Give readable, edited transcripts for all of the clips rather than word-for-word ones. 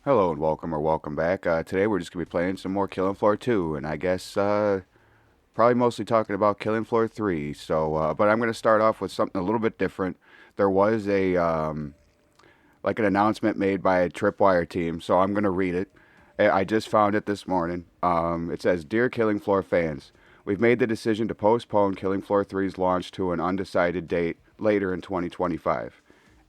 Hello and welcome or welcome back. Today we're just going to be playing some more Killing Floor 2, and I guess probably mostly talking about Killing Floor 3. But I'm going to start off with something a little bit different. There was like an announcement made by a Tripwire team, so I'm going to read it. I just found it this morning. It says, "Dear Killing Floor fans, we've made the decision to postpone Killing Floor 3's launch to an undecided date later in 2025.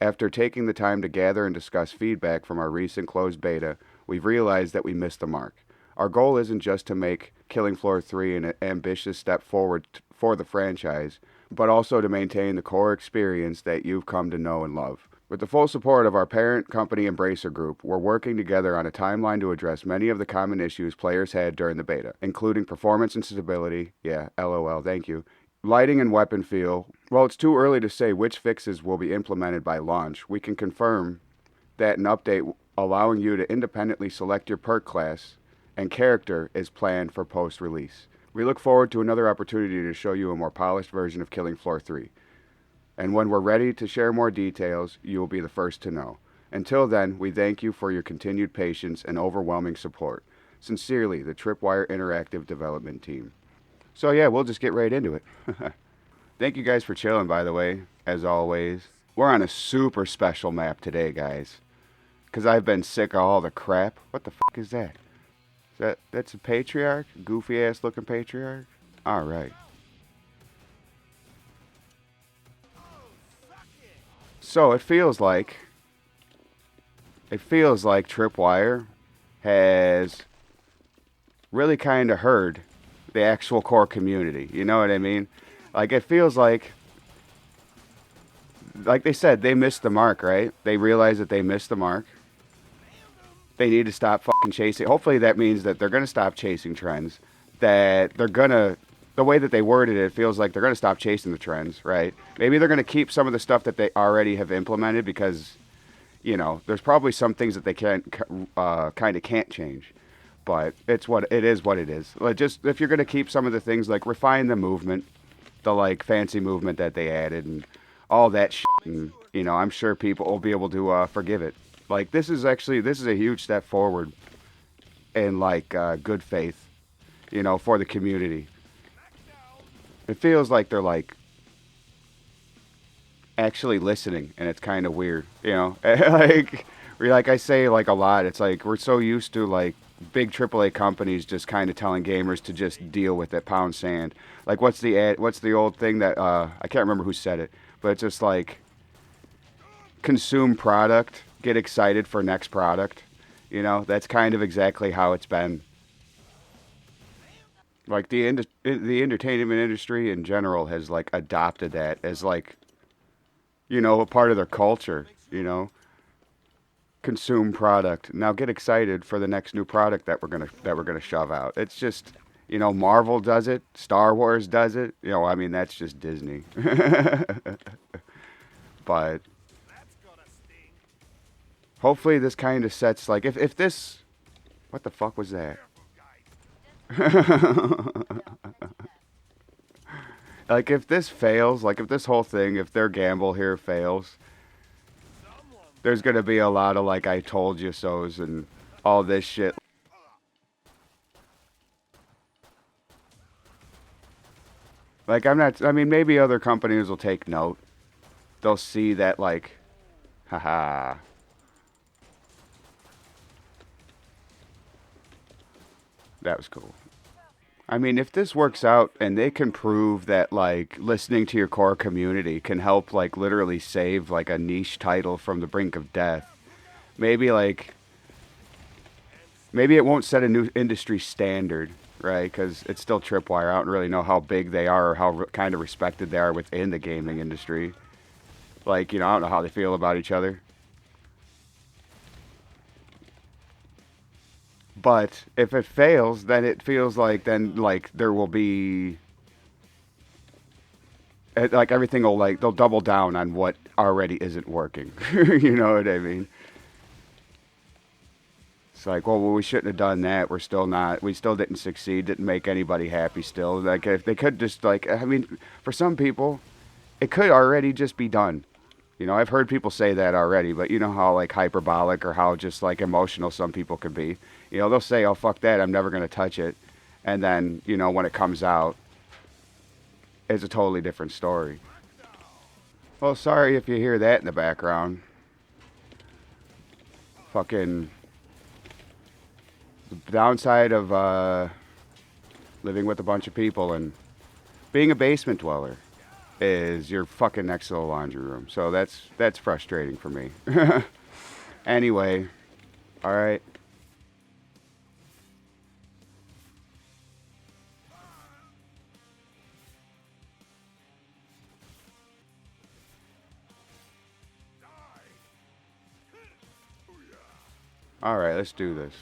After taking the time to gather and discuss feedback from our recent closed beta, we've realized that we missed the mark. Our goal isn't just to make Killing Floor 3 an ambitious step forward for the franchise, but also to maintain the core experience that you've come to know and love. With the full support of our parent company Embracer Group, we're working together on a timeline to address many of the common issues players had during the beta, including performance and stability, yeah, LOL, thank you, lighting and weapon feel. While it's too early to say which fixes will be implemented by launch, we can confirm that an update allowing you to independently select your perk class and character is planned for post-release. We look forward to another opportunity to show you a more polished version of Killing Floor 3. And when we're ready to share more details, you will be the first to know. Until then, we thank you for your continued patience and overwhelming support. Sincerely, the Tripwire Interactive Development Team." So yeah, we'll just get right into it. Thank you guys for chilling, by the way, as always. We're on a super special map today, guys. Because I've been sick of all the crap. What the fuck is that? That's a patriarch? Goofy ass looking patriarch? Alright. So it feels like Tripwire has really kind of heard the actual core community. You know what I mean? Like, it feels like they said, they missed the mark, right? They realized that they missed the mark. They need to stop fucking chasing. Hopefully that means that they're going to stop chasing trends. That they're going to, the way that they worded it, it feels like they're going to stop chasing the trends, right? Maybe they're going to keep some of the stuff that they already have implemented because, you know, there's probably some things that they can't, kind of can't change. But it is what it is. Like, just if you're gonna keep some of the things, like refine the movement, the like fancy movement that they added, and all that shit, and you know, I'm sure people will be able to forgive it. Like, this is a huge step forward in like good faith, you know, for the community. It feels like they're like actually listening, and it's kind of weird, you know. Like I say like a lot, it's like we're so used to like big AAA companies just kind of telling gamers to just deal with it, pound sand. Like, what's the old thing that I can't remember who said it, but it's just like consume product, get excited for next product. You know, that's kind of exactly how it's been. Like the entertainment industry in general has like adopted that as like, you know, a part of their culture. You know, consume product. Now get excited for the next new product that we're gonna shove out. It's just, you know, Marvel does it, Star Wars does it. You know, I mean, that's just Disney. But hopefully this kind of sets like, if this, what the fuck was that? Like, if this fails, like if this whole thing, if their gamble here fails, there's gonna be a lot of like I told you so's and all this shit. Like, I mean, maybe other companies will take note. They'll see that, like, haha. That was cool. I mean, if this works out and they can prove that, like, listening to your core community can help, like, literally save, like, a niche title from the brink of death, maybe, like, maybe it won't set a new industry standard, right? Because it's still Tripwire. I don't really know how big they are or how kind of respected they are within the gaming industry. Like, you know, I don't know how they feel about each other. But if it fails, then it feels like there will be like everything will, like, they'll double down on what already isn't working. You know what I mean? It's like, well, we shouldn't have done that. We still didn't succeed, didn't make anybody happy still. Like, if they could just, like, I mean, for some people, it could already just be done. You know, I've heard people say that already, but you know how like hyperbolic or how just like emotional some people can be. You know, they'll say, "Oh fuck that, I'm never gonna touch it," and then you know when it comes out, it's a totally different story. Well, sorry if you hear that in the background. Fucking the downside of living with a bunch of people and being a basement dweller is you're fucking next to the laundry room. So that's frustrating for me. Anyway, all right. All right, let's do this.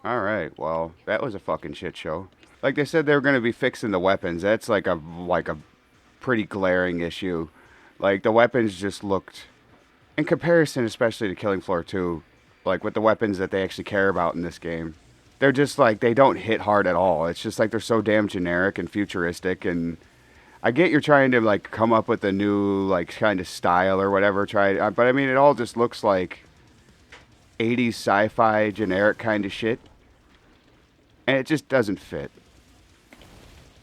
All right. Well, that was a fucking shit show. Like they said they were going to be fixing the weapons. That's like a pretty glaring issue. Like the weapons just looked in comparison especially to Killing Floor 2, like with the weapons that they actually care about in this game. They're just like they don't hit hard at all. It's just like they're so damn generic and futuristic and I get you're trying to like come up with a new like kind of style or whatever but I mean it all just looks like 80s sci-fi generic kind of shit and it just doesn't fit.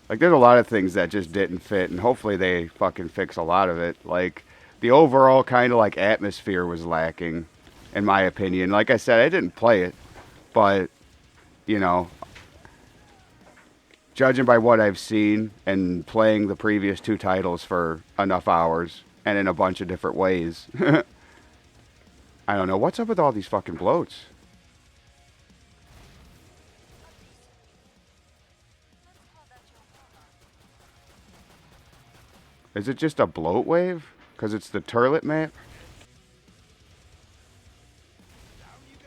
Like there's a lot of things that just didn't fit and hopefully they fucking fix a lot of it. Like the overall kind of like atmosphere was lacking in my opinion. Like I said, I didn't play it, but you know, judging by what I've seen and playing the previous two titles for enough hours and in a bunch of different ways, I don't know what's up with all these fucking bloats. Is it just a bloat wave? Because it's the turlet map?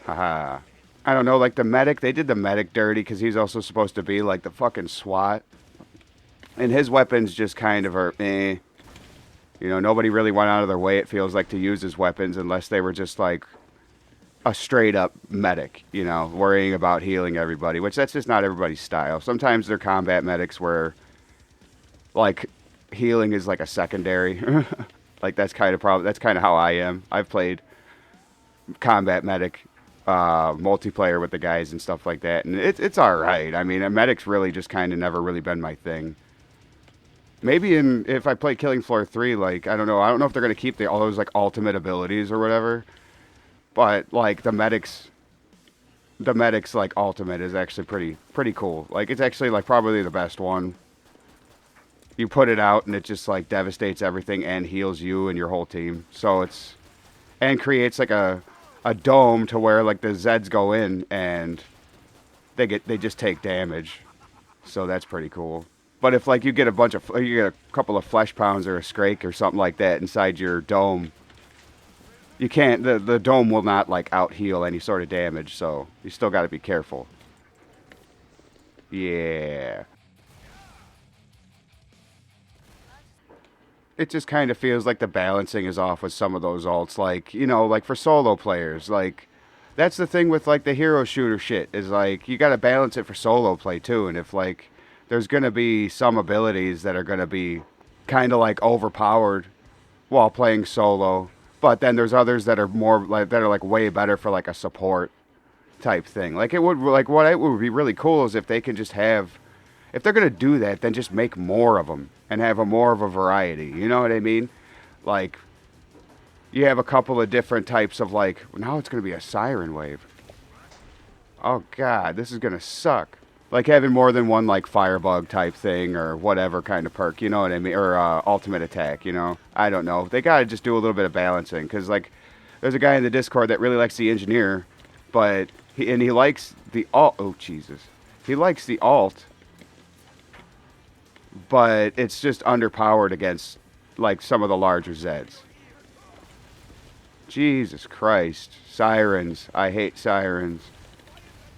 Haha. I don't know, like the medic, they did the medic dirty because he's also supposed to be like the fucking SWAT. And his weapons just kind of are eh. You know, nobody really went out of their way, it feels like, to use his weapons unless they were just like a straight up medic, you know, worrying about healing everybody, which that's just not everybody's style. Sometimes they're combat medics where like healing is like a secondary. Like that's kind of how I am. I've played combat medic multiplayer with the guys and stuff like that, and it's all right. I mean, a medic's really just kind of never really been my thing. Maybe if I play Killing Floor 3, like I don't know if they're gonna keep all those like ultimate abilities or whatever, but like the medic's like ultimate is actually pretty cool. Like it's actually like probably the best one. You put it out and it just like devastates everything and heals you and your whole team. So it's and creates like a dome to where like the Zeds go in and they just take damage. So that's pretty cool. But if like you get you get a couple of flesh pounds or a scrake or something like that inside your dome, you can't the dome will not like out heal any sort of damage. So you still got to be careful. Yeah. It just kind of feels like the balancing is off with some of those alts. Like, you know, like for solo players, like that's the thing with like the hero shooter shit is like you got to balance it for solo play too. And if like there's going to be some abilities that are going to be kind of like overpowered while playing solo, but then there's others that are more like that are like way better for like a support type thing. Like it would like what it would be really cool is if they can just have if they're gonna do that, then just make more of them and have a more of a variety. You know what I mean? Like you have a couple of different types of like now it's gonna be a siren wave. Oh god, this is gonna suck. Like having more than one like firebug type thing or whatever kind of perk. You know what I mean? Or ultimate attack. You know? I don't know. They gotta just do a little bit of balancing because like there's a guy in the Discord that really likes the engineer, but he likes the alt. Oh Jesus, he likes the alt but it's just underpowered against like some of the larger Zeds. Jesus Christ. Sirens. I hate sirens.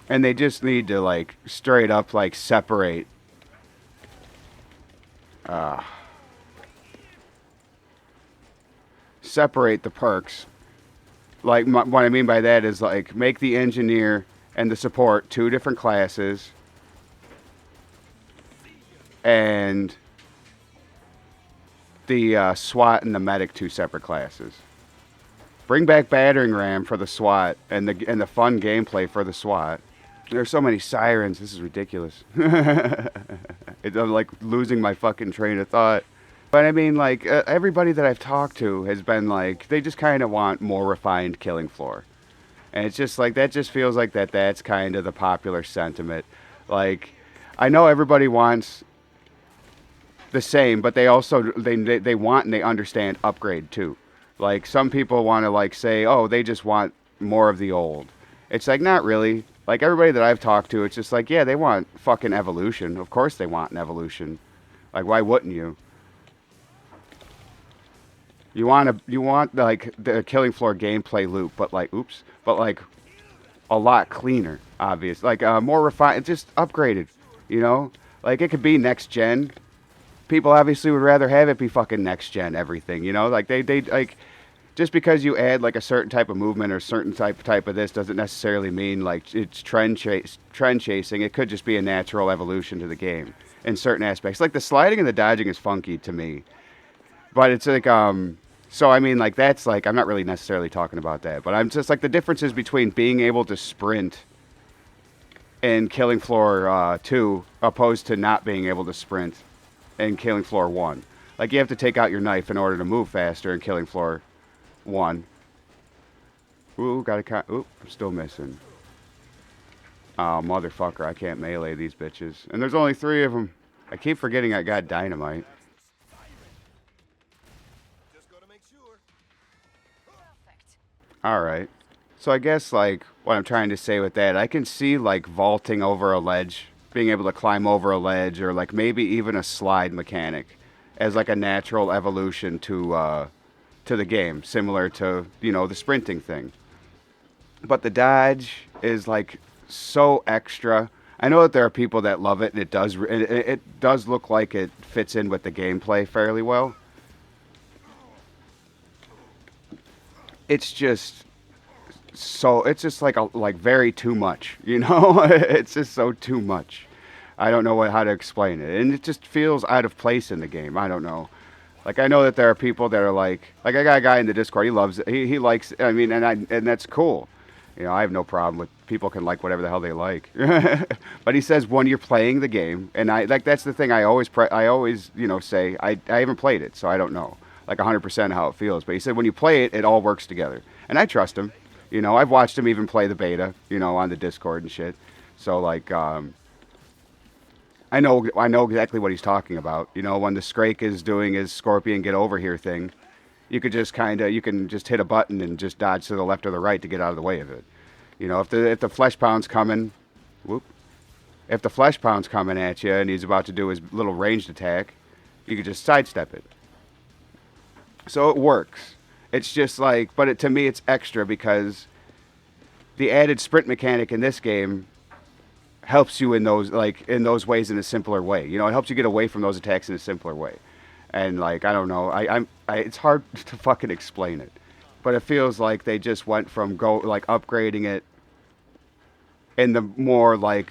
And they just need to like straight up like separate. Uh, separate the perks. Like what I mean by that is like make the engineer and the support 2 different classes, and the SWAT and the medic 2 separate classes. Bring back battering ram for the SWAT and the fun gameplay for the SWAT. There's so many sirens. This is ridiculous. I'm like losing my fucking train of thought. But I mean, like, everybody that I've talked to has been like, they just kind of want more refined killing floor. And it's just like, that just feels like that's kind of the popular sentiment. Like, I know everybody wants the same, but they also, they want and they understand upgrade too. Like, some people want to, like, say, oh, they just want more of the old. It's like, not really. Like, everybody that I've talked to, it's just like, yeah, they want fucking evolution. Of course they want an evolution. Like, why wouldn't you? You want like the killing floor gameplay loop, but like, but like a lot cleaner, obvious. Like, more refined, just upgraded, you know? Like, it could be next gen. People obviously would rather have it be fucking next gen everything, you know? Like, they like, just because you add like a certain type of movement or certain type of this doesn't necessarily mean like it's trend chasing. It could just be a natural evolution to the game in certain aspects. Like, the sliding and the dodging is funky to me, but it's like so I mean, like, that's like, I'm not really necessarily talking about that, but I'm just like, the differences between being able to sprint in Killing Floor 2 opposed to not being able to sprint in Killing Floor 1. Like, you have to take out your knife in order to move faster in Killing Floor 1. Ooh, ooh, I'm still missing. Oh, motherfucker, I can't melee these bitches. And there's only 3 of them. I keep forgetting I got dynamite. Alright. So I guess, like, what I'm trying to say with that, I can see, like, vaulting over a ledge, being able to climb over a ledge, or, like, maybe even a slide mechanic as, like, a natural evolution to the game, similar to, you know, the sprinting thing. But the dodge is, like, so extra. I know that there are people that love it, and it does look like it fits in with the gameplay fairly well. It's just like very too much, you know? It's just so too much. I don't know how to explain it, and it just feels out of place in the game. I don't know. Like, I know that there are people that are like I got a guy in the Discord. He loves it. He likes. I mean, and that's cool. You know, I have no problem with people can like whatever the hell they like. But he says when you're playing the game, and I like, that's the thing. I always you know, say I haven't played it, so I don't know like 100% how it feels. But he said when you play it, it all works together, and I trust him. You know, I've watched him even play the beta, you know, on the Discord and shit. So, like, I know exactly what he's talking about. You know, when the Scrake is doing his Scorpion get over here thing, you could just you can just hit a button and just dodge to the left or the right to get out of the way of it. You know, if the Flesh Pound's coming, if the Flesh Pound's coming at you and he's about to do his little ranged attack, you could just sidestep it. So it works. It's just like, but to me, it's extra because the added sprint mechanic in this game helps you in those ways in a simpler way. You know, it helps you get away from those attacks in a simpler way. And like, I don't know, it's hard to fucking explain it, but it feels like they just went from upgrading it in the more like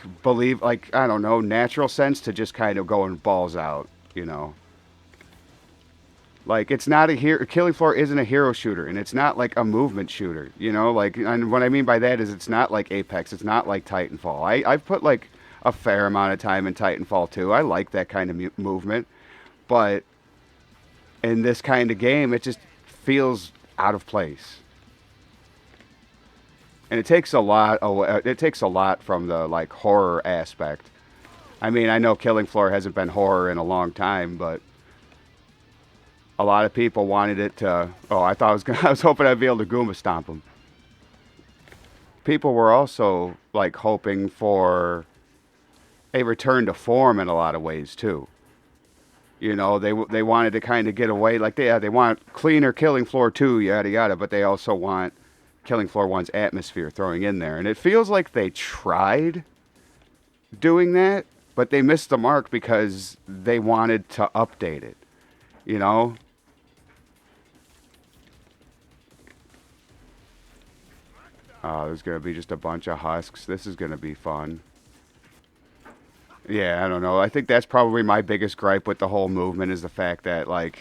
I don't know, natural sense to just kind of going balls out. You know. Like, it's not Killing Floor isn't a hero shooter, and it's not like a movement shooter, you know? Like, and what I mean by that is it's not like Apex, it's not like Titanfall. I've put, like, a fair amount of time in Titanfall, too. I like that kind of movement, but in this kind of game, it just feels out of place. And it takes a lot from the, like, horror aspect. I mean, I know Killing Floor hasn't been horror in a long time, but a lot of people wanted it to. Oh, I was hoping I'd be able to Goomba stomp them. People were also like hoping for a return to form in a lot of ways too. You know, they wanted to kind of get away, like they want cleaner Killing Floor 2, yada yada, but they also want Killing Floor 1's atmosphere throwing in there, and it feels like they tried doing that, but they missed the mark because they wanted to update it. You know? There's going to be just a bunch of husks. This is going to be fun. Yeah, I don't know. I think that's probably my biggest gripe with the whole movement is the fact that, like,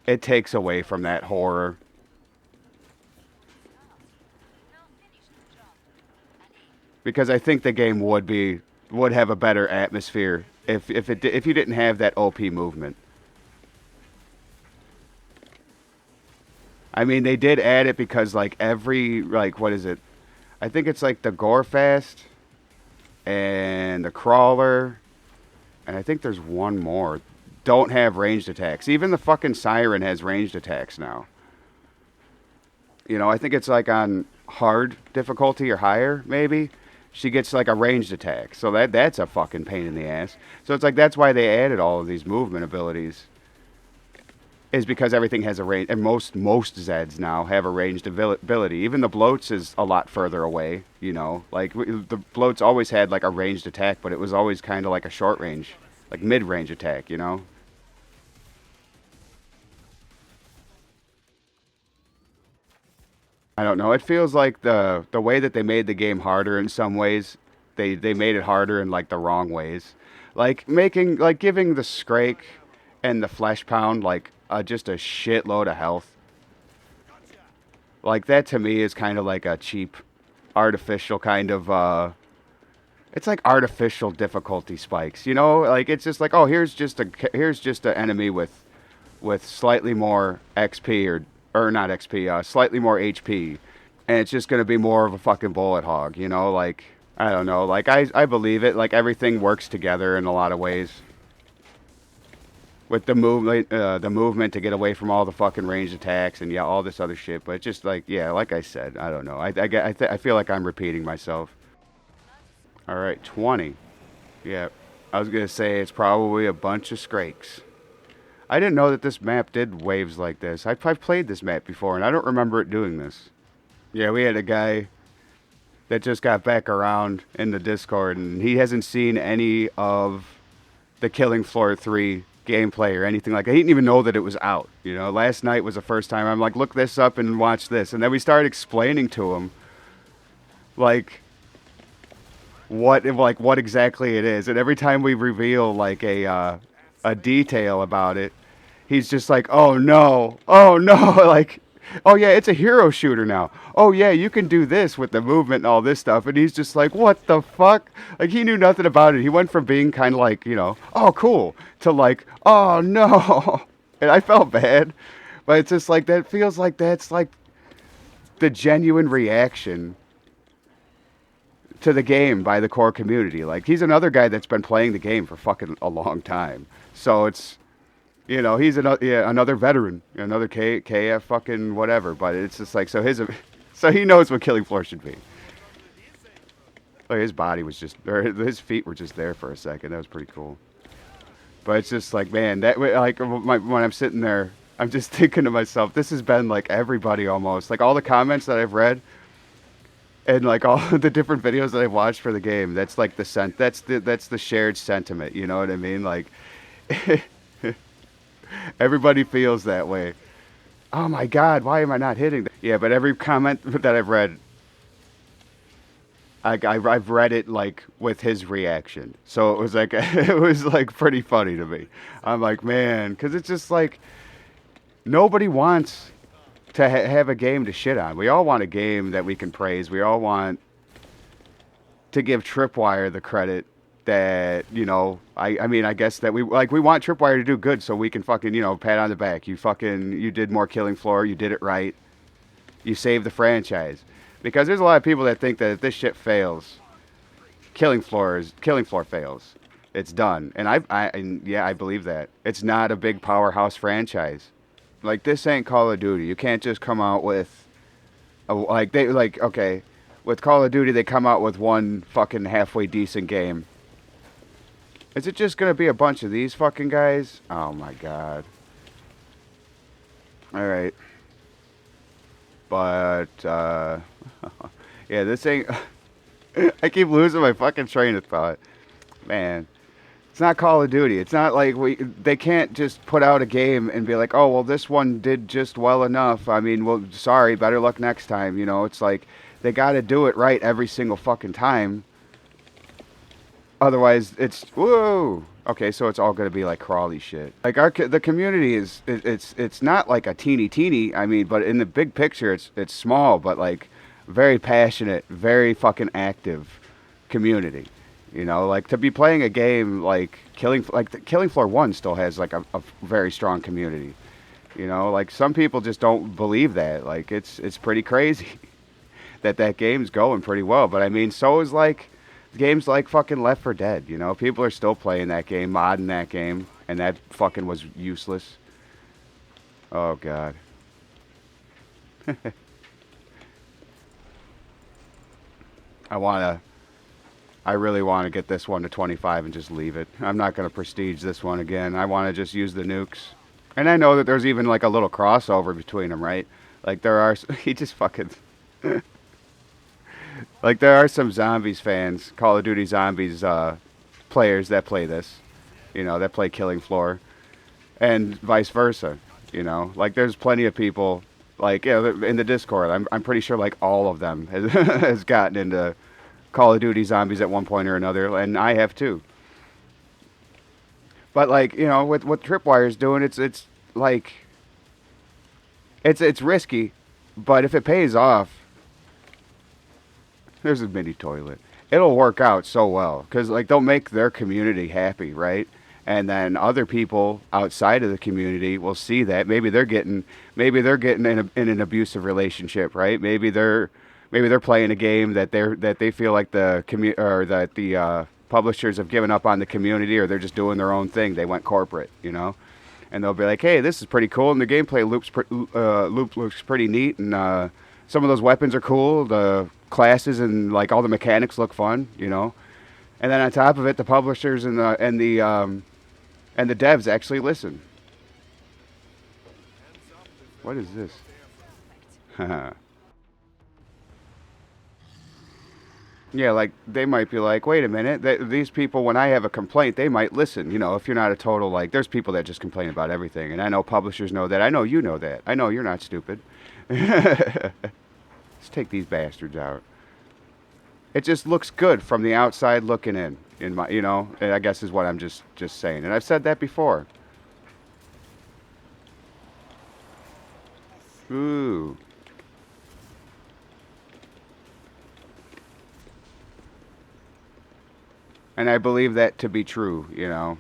it takes away from that horror. Because I think the game would have a better atmosphere if you didn't have that OP movement. I mean, they did add it because like every like what is it? I think it's like the Gore Fast and the Crawler, and I think there's one more. Don't have ranged attacks. Even the fucking Siren has ranged attacks now. You know, I think it's like on hard difficulty or higher, maybe. She gets like a ranged attack. So that's a fucking pain in the ass. So it's like that's why they added all of these movement abilities. Is because everything has a range, and most Zeds now have a ranged ability. Even the Bloats is a lot further away, you know. Like, the Bloats always had, like, a ranged attack, but it was always kind of like a short range, like mid-range attack, you know. I don't know. It feels like the way that they made the game harder in some ways, they made it harder in, like, the wrong ways. Like, giving the Scrake and the Flesh Pound, like, just a shitload of health. Like, that to me is kind of like a cheap, artificial kind of, it's like artificial difficulty spikes, you know? Like, it's just like, oh, here's just an enemy with slightly more XP, or not XP, slightly more HP. And it's just going to be more of a fucking bullet hog, you know? Like, I don't know. Like, I believe it. Like, everything works together in a lot of ways. With the movement to get away from all the fucking ranged attacks and yeah, all this other shit. But just like, yeah, like I said, I don't know. I feel like I'm repeating myself. All right, 20. Yeah, I was gonna say it's probably a bunch of Skrakes. I didn't know that this map did waves like this. I've played this map before, and I don't remember it doing this. Yeah, we had a guy that just got back around in the Discord, and he hasn't seen any of the Killing Floor 3 gameplay or anything like that. He didn't even know that it was out. You know, last night was the first time I'm like, look this up and watch this. And then we started explaining to him, like, what exactly it is. And every time we reveal, like, a detail about it, he's just like, oh no, like, oh yeah, it's a hero shooter now. Oh yeah, you can do this with the movement and all this stuff. And he's just like, what the fuck? Like, he knew nothing about it. He went from being kind of like, you know, oh cool, to like, oh no. And I felt bad. But it's just like, that feels like that's like the genuine reaction to the game by the core community. Like, he's another guy that's been playing the game for fucking a long time. So it's, you know, he's another veteran, another KF fucking whatever. But it's just like, so he knows what Killing Floor should be. Like, his body was just, or his feet were just there for a second. That was pretty cool. But it's just like, man, that like when I'm sitting there, I'm just thinking to myself, this has been like everybody almost, like all the comments that I've read, and like all the different videos that I've watched for the game. That's like that's the shared sentiment. You know what I mean? Like. Everybody feels that way. Oh my God, why am I not hitting that? Yeah, but every comment that I've read, I've read it like with his reaction. So it was like pretty funny to me. I'm like, man, because it's just like nobody wants to have a game to shit on. We all want a game that we can praise. We all want to give Tripwire the credit that, you know, I mean, I guess that we want Tripwire to do good so we can fucking, you know, pat on the back. You did more Killing Floor, you did it right. You saved the franchise. Because there's a lot of people that think that if this shit fails, Killing Floor fails. It's done. And I believe that. It's not a big powerhouse franchise. Like, this ain't Call of Duty. You can't just come out with okay, with Call of Duty they come out with one fucking halfway decent game. Is it just going to be a bunch of these fucking guys? Oh my God. Alright. But, yeah, this ain't... I keep losing my fucking train of thought. Man. It's not Call of Duty. It's not like they can't just put out a game and be like, oh, well, this one did just well enough. I mean, well, sorry, better luck next time. You know, it's like... They got to do it right every single fucking time. Otherwise, it's whoa. Okay, so it's all gonna be like crawly shit. Like the community is it's not like a teeny. I mean, but in the big picture, it's small, but like very passionate, very fucking active community. You know, like to be playing a game like Killing Floor 1 still has like a very strong community. You know, like some people just don't believe that. Like it's pretty crazy that game's going pretty well. But I mean, so is like games like fucking Left 4 Dead. You know, people are still playing that game, modding that game, and that fucking was useless. Oh god. I really want to get this one to 25 and just leave it. I'm not going to prestige this one again. I want to just use the nukes. And I know that there's even like a little crossover between them, right? Like there are, he just fucking, like there are some Zombies fans, Call of Duty Zombies players that play this, you know, that play Killing Floor, and vice versa, you know. Like there's plenty of people, like, yeah, in the Discord, I'm pretty sure like all of them has gotten into Call of Duty Zombies at one point or another, and I have too. But like, you know, with what Tripwire's doing, it's like it's risky, but if it pays off, there's a mini toilet. It'll work out so well because like they'll make their community happy, right? And then other people outside of the community will see that maybe they're getting in an abusive relationship, right? Maybe they're playing a game that they feel like the publishers have given up on the community, or they're just doing their own thing. They went corporate, you know, and they'll be like, "Hey, this is pretty cool, and the gameplay loop looks pretty neat, and some of those weapons are cool. The classes and like all the mechanics look fun, you know." And then on top of it, the publishers and the devs actually listen. What is this? Yeah, like they might be like, wait a minute, these people, when I have a complaint, they might listen. You know, if you're not a total like, there's people that just complain about everything, and I know publishers know that. I know you know that. I know you're not stupid. Let's take these bastards out. It just looks good from the outside looking in my, you know, I guess is what I'm just saying, and I've said that before. Ooh. And I believe that to be true, you know.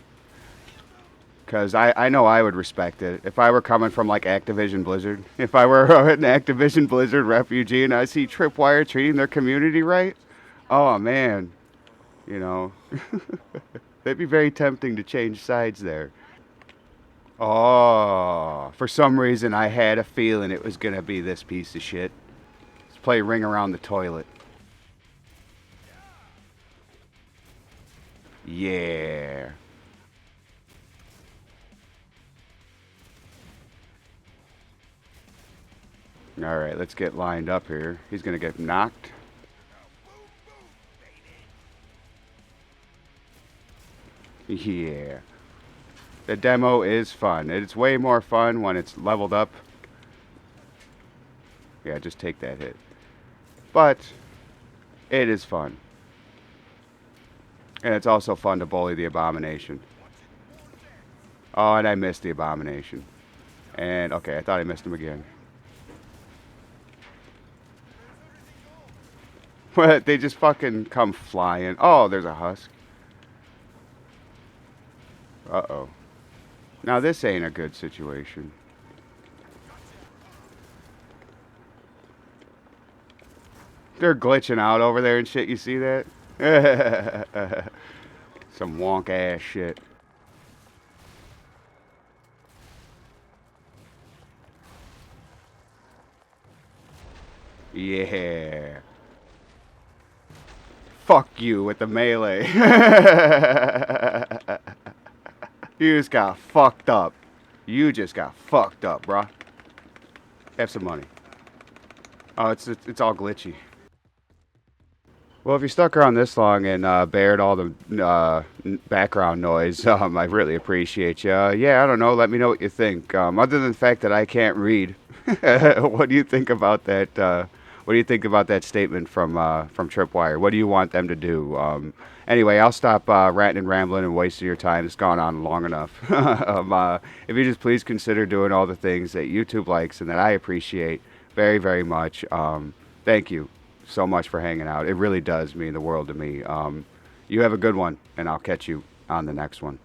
Because I know I would respect it. If I were coming from, like, Activision Blizzard. If I were an Activision Blizzard refugee and I see Tripwire treating their community right. Oh, man. You know. That'd be very tempting to change sides there. Oh. For some reason, I had a feeling it was going to be this piece of shit. Let's play Ring Around the Toilet. Yeah. Alright, let's get lined up here. He's gonna get knocked. Yeah. The demo is fun. It's way more fun when it's leveled up. Yeah, just take that hit. But it is fun. And it's also fun to bully the Abomination. Oh, and I missed the Abomination. And, okay, I thought I missed him again. What? They just fucking come flying. Oh, there's a husk. Uh-oh. Now, this ain't a good situation. They're glitching out over there and shit, you see that? Some wonk ass shit. Yeah. Fuck you with the melee. You just got fucked up. You just got fucked up, bruh. Have some money. Oh, it's all glitchy. Well, if you stuck around this long and bared all the background noise, I really appreciate you. Yeah, I don't know. Let me know what you think. Other than the fact that I can't read, what do you think about that What do you think about that statement from Tripwire? What do you want them to do? Anyway, I'll stop ranting and rambling and wasting your time. It's gone on long enough. If you just please consider doing all the things that YouTube likes and that I appreciate very, very much. Thank you so much for hanging out. It really does mean the world to me. You have a good one, and I'll catch you on the next one.